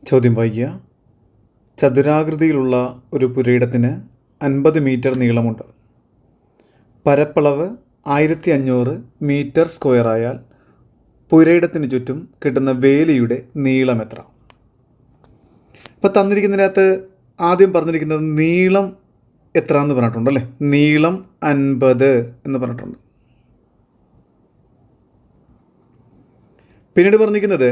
ചോദ്യം വായിക്കുക. ചതുരാകൃതിയിലുള്ള ഒരു പുരയിടത്തിന് 50 മീറ്റർ നീളമുണ്ട്. പരപ്പളവ് 1500 മീറ്റർ സ്ക്വയർ ആയാൽ പുരയിടത്തിന് ചുറ്റും കിട്ടുന്ന വേലിയുടെ നീളം എത്ര? ഇപ്പോൾ തന്നിരിക്കുന്നതിനകത്ത് ആദ്യം പറഞ്ഞിരിക്കുന്നത് നീളം എത്ര എന്ന് പറഞ്ഞിട്ടുണ്ട് അല്ലേ? നീളം 50 എന്ന് പറഞ്ഞിട്ടുണ്ട്. പിന്നീട് പറഞ്ഞിരിക്കുന്നത്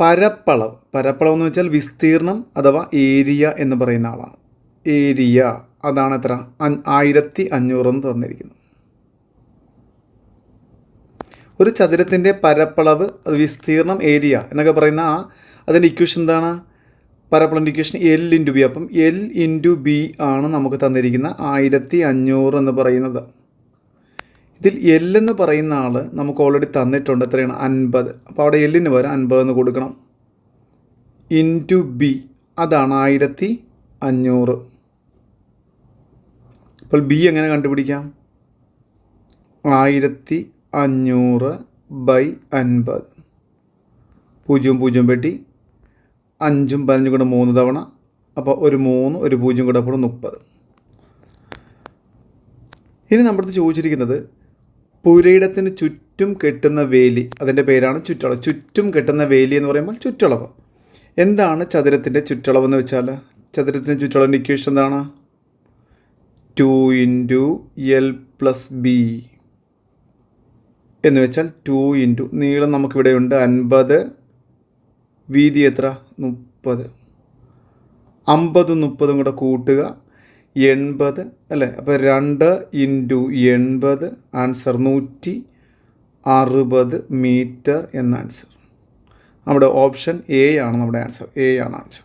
പരപ്പളവ് എന്ന് വെച്ചാൽ വിസ്തീർണം അഥവാ ഏരിയ എന്ന് പറയുന്ന ആളാണ്. ഏരിയ അതാണ് എത്ര? 1500 എന്ന് തന്നിരിക്കുന്നു. ഒരു ചതുരത്തിൻ്റെ പരപ്പളവ്, അത് വിസ്തീർണം, ഏരിയ എന്നൊക്കെ പറയുന്ന അതിൻ്റെ ഇക്വേഷൻ എന്താണ്? പരപ്പളവിൻ്റെ ഇക്വേഷൻ L ഇൻറ്റു ബി. അപ്പം L ഇൻറ്റു ബി ആണ് നമുക്ക് തന്നിരിക്കുന്ന 1500 എന്ന് പറയുന്നത്. ഇതിൽ L എന്ന് പറയുന്ന ആൾ നമുക്ക് ഓൾറെഡി തന്നിട്ടുണ്ട്. എത്രയാണ്? 50. അപ്പോൾ അവിടെ Lന് പകരം 50 എന്ന് കൊടുക്കണം. ഇൻറ്റു ബി അതാണ് 1500. അപ്പോൾ ബി എങ്ങനെ കണ്ടുപിടിക്കാം? 1500 ബൈ 50. 0 0 വെട്ടി 5 15 കൂടെ 3 തവണ. അപ്പോൾ ഒരു 3 ഒരു 0 കൂടെ അപ്പോൾ 30. ഇനി നമ്മുടെ ചോദിച്ചിരിക്കുന്നത് പുരയിടത്തിന് ചുറ്റും കെട്ടുന്ന വേലി, അതിൻ്റെ പേരാണ് ചുറ്റളവ്. ചുറ്റും കെട്ടുന്ന വേലി എന്ന് പറയുമ്പോൾ ചുറ്റളവ്. എന്താണ് ചതുരത്തിൻ്റെ ചുറ്റളവ് എന്ന് വെച്ചാൽ? ചതുരത്തിൻ്റെ ചുറ്റളവിൻ്റെ ഇക്വേഷൻ എന്താണ്? 2 ഇൻറ്റു L പ്ലസ് ബി എന്ന് വെച്ചാൽ 2 ഇൻറ്റു നീളം നമുക്കിവിടെയുണ്ട് 50, വീതി എത്ര? 30. 50 30 കൂടെ കൂട്ടുക 80 അല്ലേ? അപ്പോൾ 2 ഇൻറ്റു 80 ആൻസർ 160 മീറ്റർ എന്ന ആൻസർ. നമ്മുടെ ഓപ്ഷൻ എ ആണ് നമ്മുടെ ആൻസർ. എ ആണ് ആൻസർ.